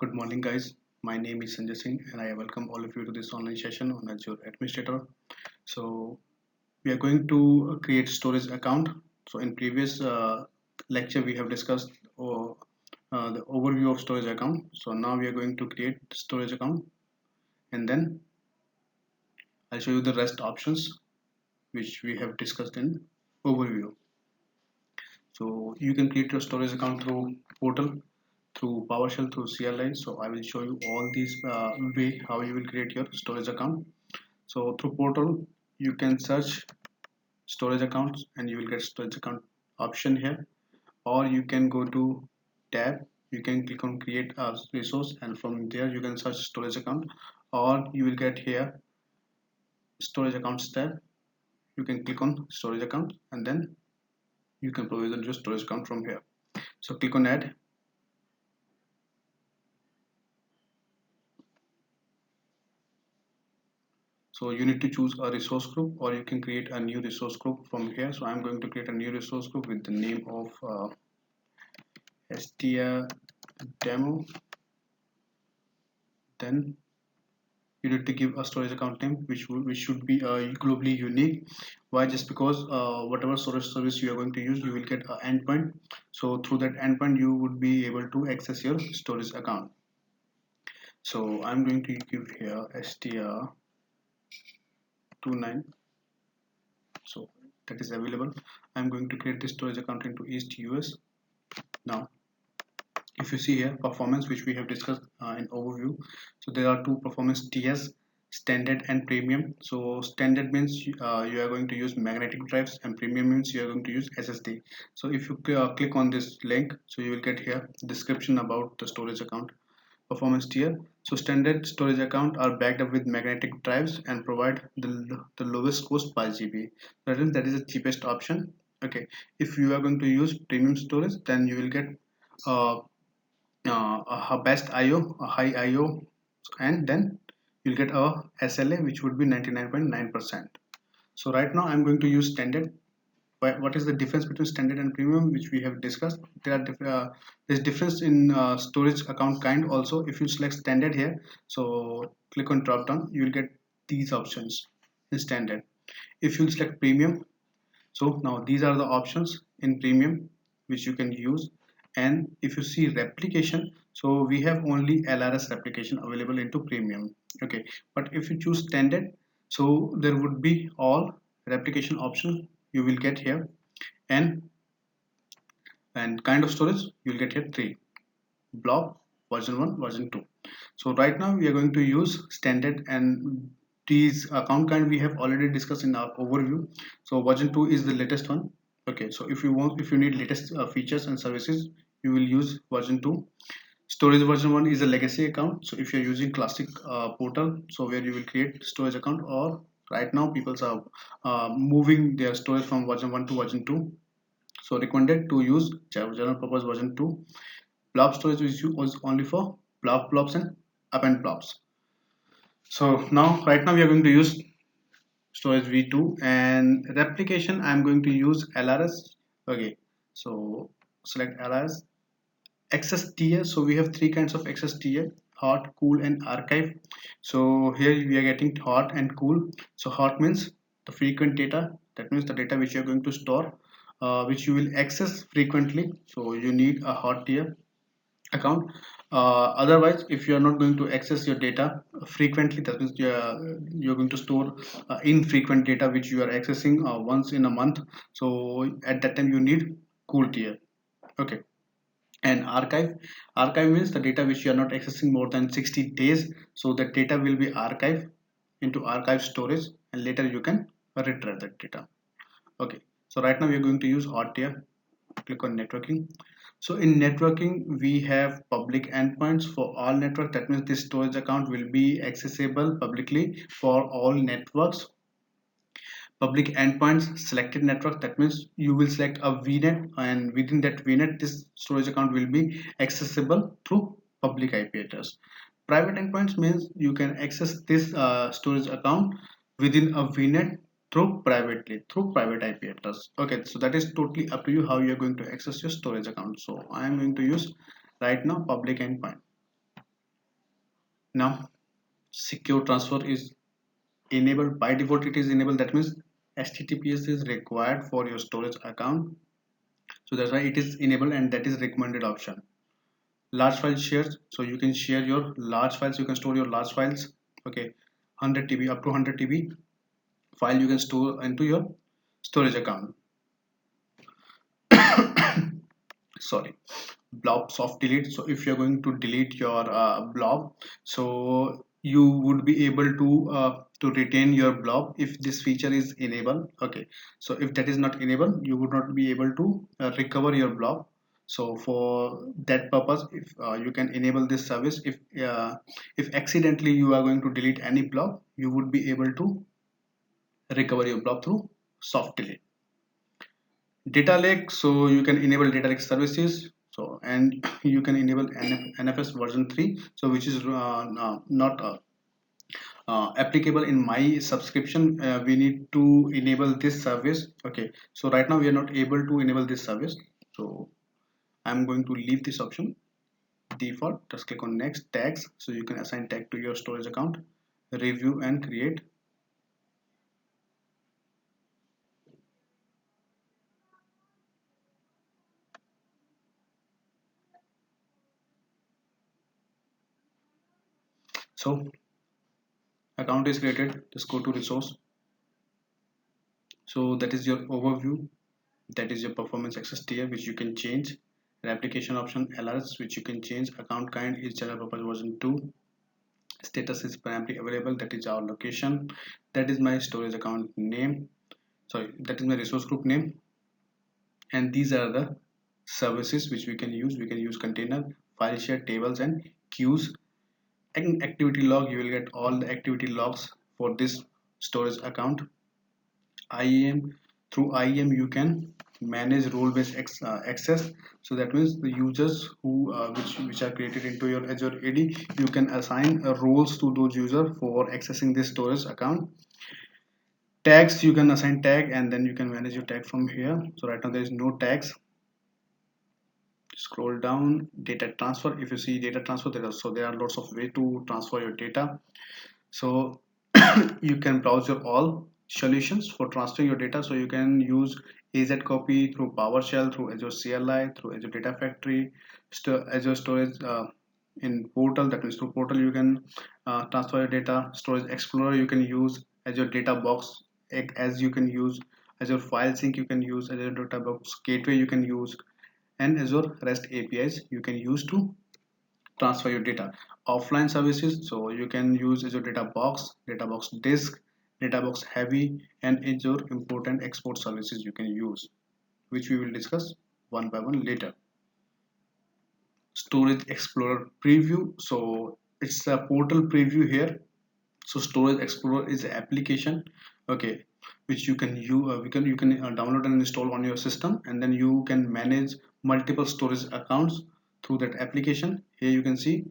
Good morning, guys. My name is Sanjay Singh, and I welcome all of you to this online session on Azure Administrator. So, we are going to create storage account. So, in previous lecture, we have discussed the overview of storage account. So, now we are going to create storage account, and then I'll show you the rest options which we have discussed in overview. So, you can create your storage account through portal, through PowerShell, through CLI. So I will show you all these way how you will create your storage account. So through portal, you can search storage accounts and you will get storage account option here, or you can go to tab. You can click on create a resource, and from there you can search storage account, or you will get here storage accounts tab. You can click on storage account, and then you can provision your storage account from here. So click on add. So you need to choose a resource group, or you can create a new resource group from here. So I'm going to create a new resource group with the name of STR demo. Then you need to give a storage account name which should be globally unique. Why? Just because whatever storage service you are going to use, you will get an endpoint. So through that endpoint you would be able to access your storage account. So I'm going to give here str29. So that is available. I'm going to create this storage account into East US. Now if you see here performance, which we have discussed in overview, so there are two performance tiers, standard and premium. So standard means you are going to use magnetic drives, and premium means you are going to use SSD. So if you click on this link, so you will get here description about the storage account performance tier. So standard storage account are backed up with magnetic drives and provide the lowest cost per GB. That is the cheapest option. Okay, if you are going to use premium storage, then you will get uh, a best IO, a high IO, and then you'll get a SLA which would be 99.9%. So right now I'm going to use standard. What is the difference between standard and premium, which we have discussed? There's difference in storage account kind also. If you select standard here, so click on drop down, you will get these options in standard. If you select premium, so now these are the options in premium which you can use. And if you see replication, so we have only LRS replication available into premium. Okay, but if you choose standard, so there would be all replication options you will get here. And kind of storage you will get here three: blob, version 1, version 2. So right now we are going to use standard, and these account kind we have already discussed in our overview. So version 2 is the latest one. Okay, so if you need latest features and services, you will use version 2. Storage version 1 is a legacy account. So if you're using classic portal, so where you will create storage account, or right now people are moving their storage from version 1 to version 2, so recommended to use general purpose version 2. Blob storage is used only for blobs and append blobs. So now right now we are going to use storage v2, and replication I'm going to use LRS. Okay, so select LRS. Access tier, so we have three kinds of access tier: hot, cool, and archive. So here we are getting hot and cool. So hot means the frequent data, that means the data which you are going to store, which you will access frequently, so you need a hot tier account. Otherwise, if you are not going to access your data frequently, that means you're going to store infrequent data which you are accessing once in a month, so at that time you need cool tier. Okay. And archive means the data which you are not accessing more than 60 days, so that data will be archived into archive storage, and later you can retrieve that data. Okay, so right now we are going to use hot tier. Click on networking. So in networking we have public endpoints for all network. That means this storage account will be accessible publicly for all networks. Public endpoints, selected network, that means you will select a VNet, and within that VNet this storage account will be accessible through public IP address. Private endpoints means you can access this storage account within a VNet through private IP address. Okay, so that is totally up to you how you are going to access your storage account. So I am going to use right now public endpoint. Now secure transfer is enabled. By default it is enabled. That means HTTPS is required for your storage account, so that's why it is enabled, and that is recommended option. Large file shares, so you can share your large files, you can store your large files. Okay, 100 TB, up to 100 TB file you can store into your storage account. Sorry. Blob soft delete, so if you're going to delete your blob, so you would be able to retain your blob if this feature is enabled. Okay, so if that is not enabled, you would not be able to recover your blob. So for that purpose, if you can enable this service, if accidentally you are going to delete any blob, you would be able to recover your blob through soft delete. Data lake, so you can enable data lake services, so and you can enable NFS version 3, so which is not applicable in my subscription. We need to enable this service. Okay, so right now we are not able to enable this service, so I'm going to leave this option default. Just click on next. Tags, so you can assign tag to your storage account, review and create. So account is created, just go to resource. So that is your overview, that is your performance access tier, which you can change. An application option alerts, which you can change. Account kind is general purpose version 2. Status is primarily available, that is our location. That is my storage account name, sorry, that is my resource group name. And these are the services which we can use. We can use container, file share, tables and queues. And activity log, you will get all the activity logs for this storage account. IAM, through IAM you can manage role-based access. So that means the users who which are created into your Azure AD, you can assign roles to those users for accessing this storage account. Tags, you can assign tag and then you can manage your tag from here. So right now there is no tags. Scroll down. Data transfer, if you see data transfer, there are lots of way to transfer your data. So you can browse your all solutions for transferring your data. So you can use AZ copy through PowerShell, through Azure CLI, through Azure Data Factory, Azure Storage in Portal. That means through Portal you can transfer your data. Storage Explorer you can use. Azure Data Box, as you can use. Azure File Sync you can use. Azure Data Box Gateway you can use, and Azure REST APIs you can use to transfer your data. Offline services, so you can use Azure Data Box, Data Box Disk, Data Box Heavy, and Azure Import and Export services you can use, which we will discuss one by one later. Storage Explorer preview, so it's a portal preview here. So Storage Explorer is an application, okay, which you can download and install on your system, and then you can manage multiple storage accounts through that application. Here you can see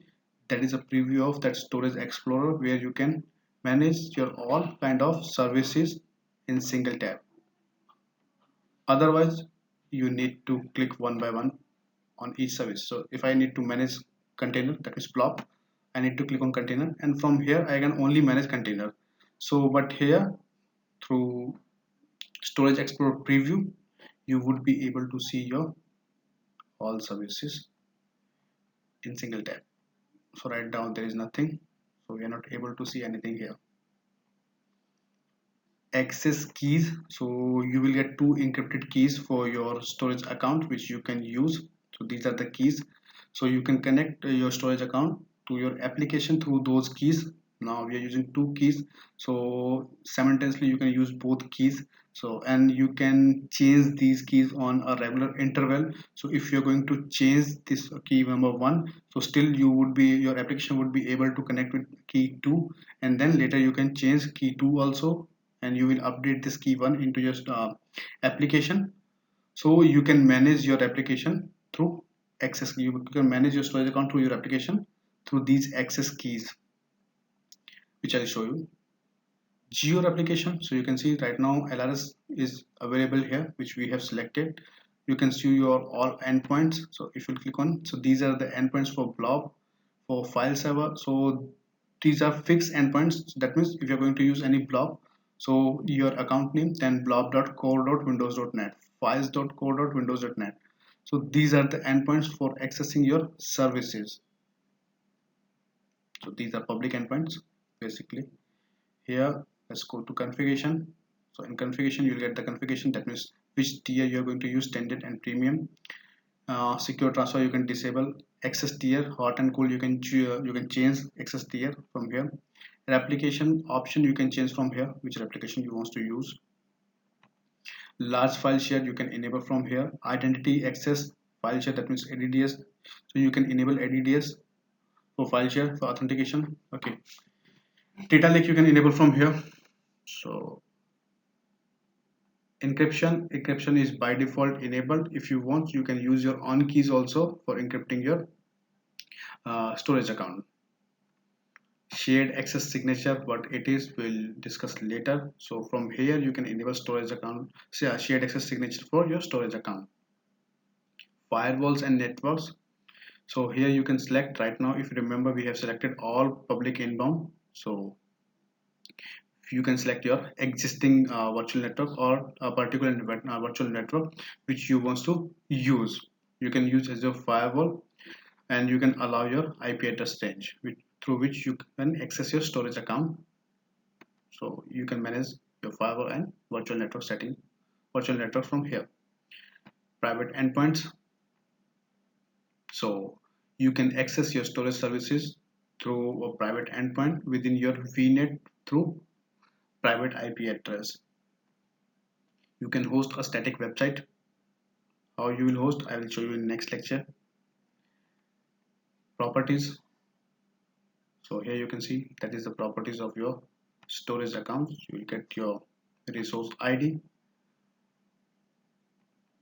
that is a preview of that Storage Explorer, where you can manage your all kind of services in single tab. Otherwise you need to click one by one on each service. So if I need to manage container, that is blob, I need to click on container, and from here I can only manage container. So but here through Storage Explorer preview, you would be able to see your all services in single tab. So right now there is nothing, so we are not able to see anything here. Access keys, so you will get two encrypted keys for your storage account which you can use. So these are the keys, so you can connect your storage account to your application through those keys. Now we are using two keys, so simultaneously you can use both keys. So and you can change these keys on a regular interval. So if you're going to change this key number 1, so still your application would be able to connect with key 2, and then later you can change key 2 also, and you will update this key 1 into your application. So you can manage your application through access. You can manage your storage account through your application through these access keys, which I'll show you. Geo application, so you can see right now LRS is available here, which we have selected. You can see your all endpoints. So if you click on, so these are the endpoints for blob, for file server. So these are fixed endpoints. That means if you're going to use any blob, so your account name, then blob.core.windows.net, files.core.windows.net. So these are the endpoints for accessing your services. So these are public endpoints basically. Here let's go to configuration. So in configuration you'll get the configuration, that means which tier you're going to use, standard and premium. Secure transfer you can disable, access tier hot and cool you can change access tier from here. Replication option you can change from here, which replication you want to use. Large file share you can enable from here. Identity access file share, that means ADDS, so you can enable ADDS for file share for authentication. Okay, data lake you can enable from here. So encryption is by default enabled. If you want you can use your own keys also for encrypting your storage account. Shared access signature, what it is we'll discuss later. So from here you can enable storage account, shared access signature for your storage account. Firewalls and networks, so here you can select. Right now if you remember we have selected all public inbound, so you can select your existing virtual network or a particular virtual network which you want to use. You can use as your firewall, and you can allow your IP address range through which you can access your storage account. So you can manage your firewall and virtual network from here. Private endpoints, so you can access your storage services through a private endpoint within your VNet through private IP address. You can host a static website. How you will host, I will show you in next lecture. Properties, so here you can see that is the properties of your storage accounts. You will get your resource ID.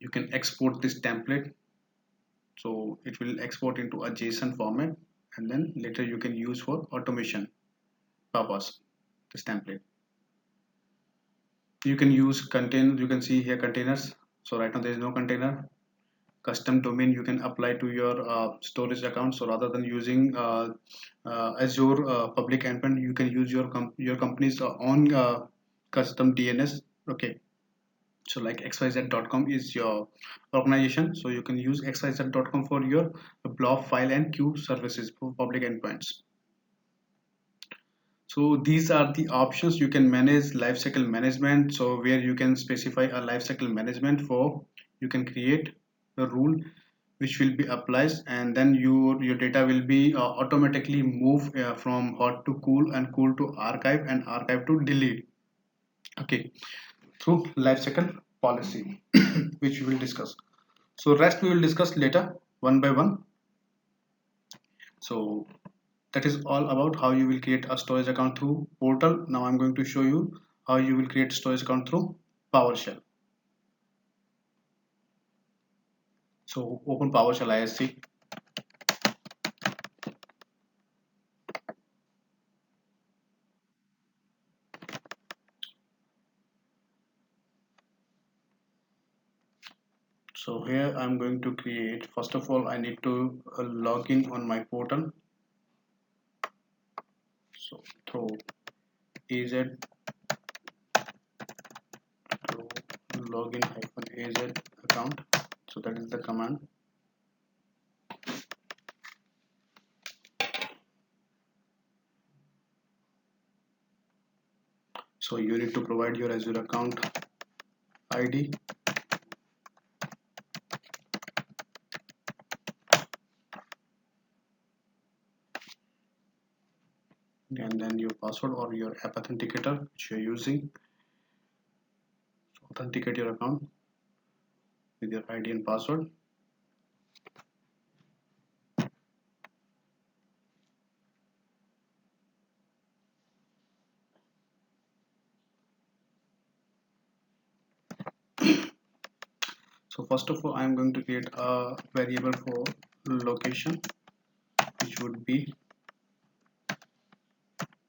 You can export this template, so it will export into a JSON format, and then later you can use for automation purpose this template. You can use contain, you can see here containers. So right now there is no container. Custom domain you can apply to your storage account. So rather than using Azure public endpoint, you can use your company's own custom DNS. Okay, so like xyz.com is your organization, so you can use xyz.com for your blob file and queue services for public endpoints. So these are the options. You can manage lifecycle management, so where you can specify a lifecycle management for, you can create a rule which will be applied, and then your data will be automatically move from hot to cool and cool to archive and archive to delete. Okay, through lifecycle policy which we will discuss. So rest we will discuss later one by one. So that is all about how you will create a storage account through portal. Now I'm going to show you how you will create storage account through PowerShell. So open PowerShell ISC. So here I'm going to create, first of all I need to log in on my portal. So through az to login -az account. So that is the command. So you need to provide your Azure account ID. And then your password or your app authenticator which you're using. So authenticate your account with your ID and password. So first of all I am going to create a variable for location which would be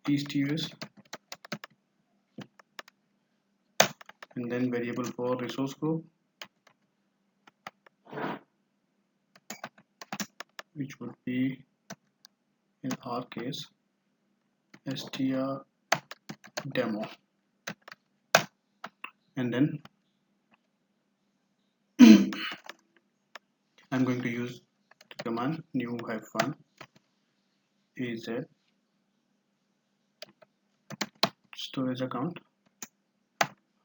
East US, and then variable for resource group which would be in our case str demo, and then I'm going to use the command new hyphen az storage account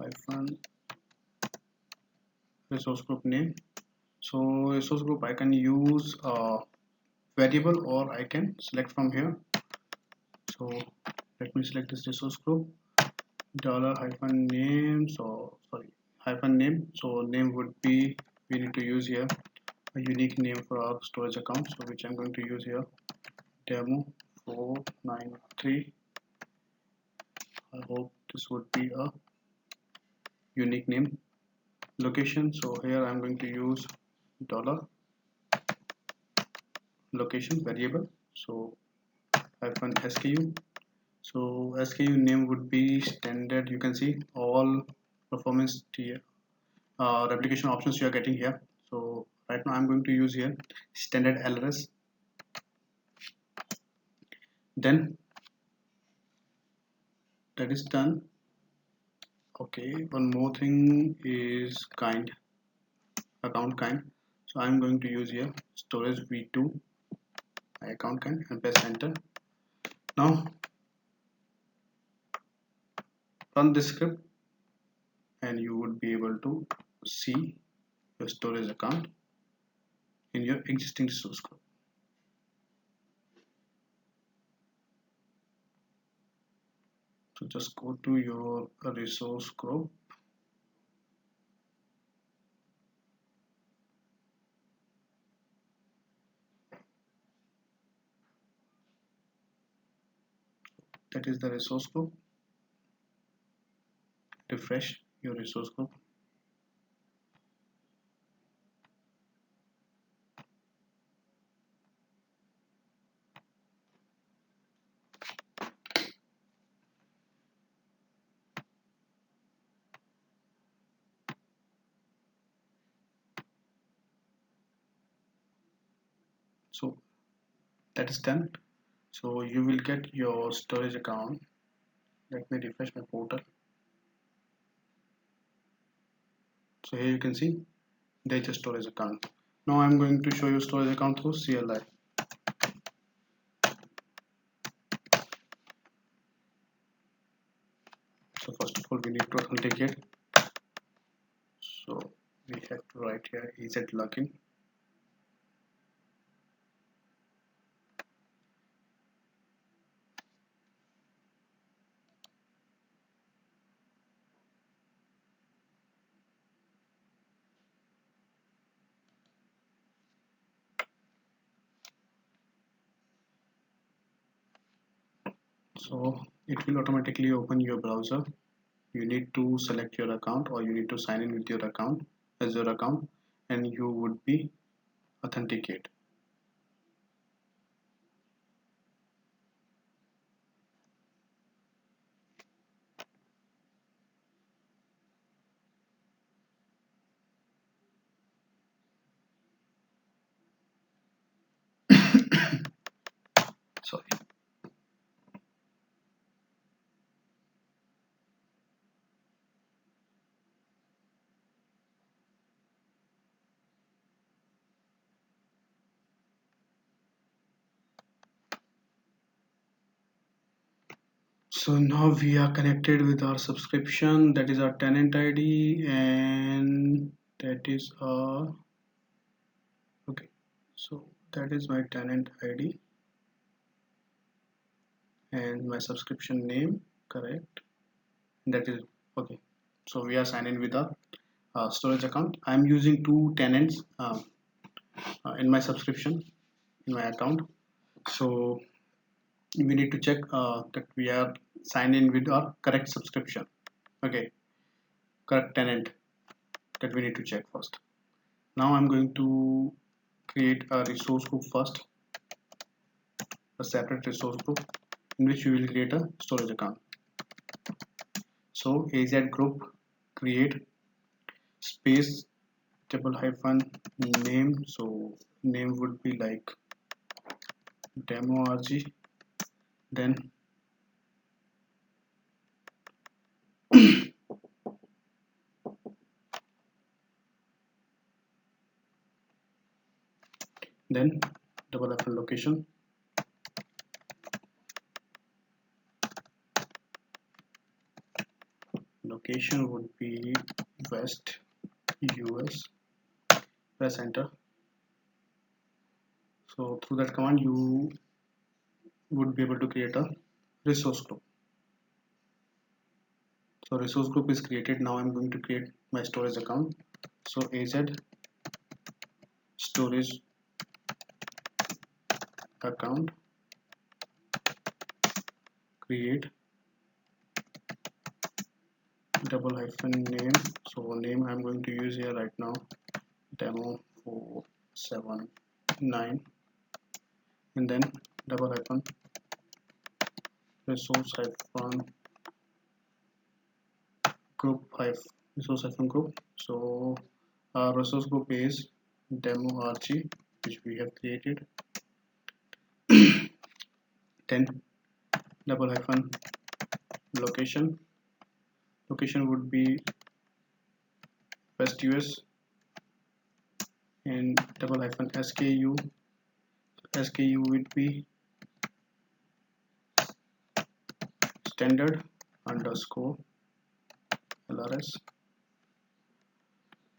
hyphen resource group name. So resource group I can use a variable or I can select from here. So let me select this resource group dollar hyphen name. So sorry, hyphen name. So name would be, we need to use here a unique name for our storage account, so which I'm going to use here, demo 493. I hope this would be a unique name. Location, so here I'm going to use dollar location variable, so hyphen SKU. So SKU name would be standard. You can see all performance tier replication options you are getting here. So right now I'm going to use here standard LRS. Then that is done. Okay, one more thing is kind, account kind. So I'm going to use here storage v2 account kind and press enter. Now run this script and you would be able to see your storage account in your existing resource group. So just go to your resource group, that is the resource group. Refresh your resource group. So that is done. So you will get your storage account. Let me refresh my portal. So here you can see there's a storage account. Now I'm going to show you storage account through CLI. So first of all we need to authenticate. So we have to write here EZ login. So it will automatically open your browser. You need to select your account or you need to sign in with your account as your account and you would be authenticate. Sorry. So now we are connected with our subscription, that is our tenant ID and that is our, okay, so that is my tenant ID and my subscription name, correct, that is okay. So we are signed in with our storage account. I'm using two tenants in my subscription in my account. So we need to check that we are signed in with our correct subscription. Okay, correct tenant, that we need to check first. Now I'm going to create a resource group first, a separate resource group in which we will create a storage account. So az group create space table hyphen name. So name would be like demo rg, then then double hyphen location, location would be West US, press enter. So through that command you would be able to create a resource group. So resource group is created. Now I'm going to create my storage account. So az storage account, create double hyphen name. So name I'm going to use here right now, demo 479, and then double hyphen resource hyphen group hyphen resource hyphen group. So our resource group is demo rg, which we have created. Then double hyphen location, location would be West US, and double hyphen SKU, SKU would be standard underscore LRS,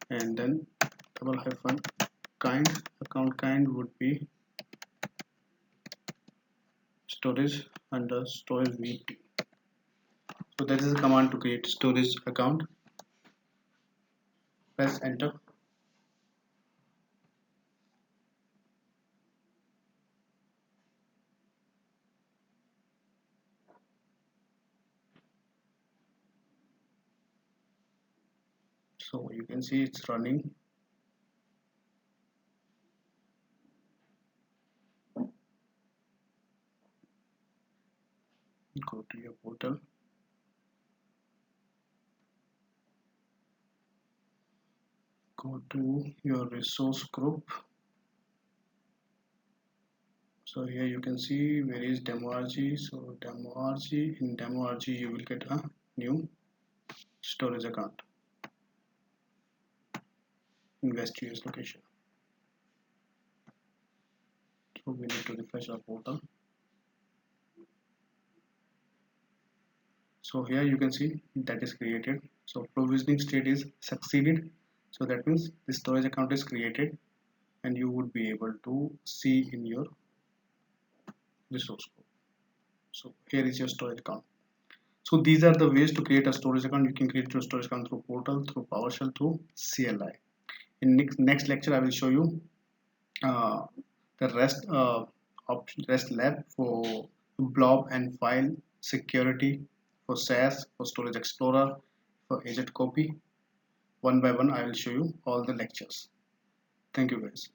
and then double hyphen kind, account kind would be storage under storage VT. So that is a command to create storage account. Press enter. So you can see it's running. Go to your portal. Go to your resource group. So here you can see where is demo rg. So demo rg, in demo rg you will get a new storage account in West US location. So we need to refresh our portal. So here you can see that is created. So provisioning state is succeeded. So that means the storage account is created and you would be able to see in your resource group. So here is your storage account. So these are the ways to create a storage account. You can create your storage account through portal, through PowerShell, through CLI. In next lecture, I will show you uh, the REST lab for blob and file security, for SAS, for Storage Explorer, for Agent Copy. One by one, I will show you all the lectures. Thank you guys.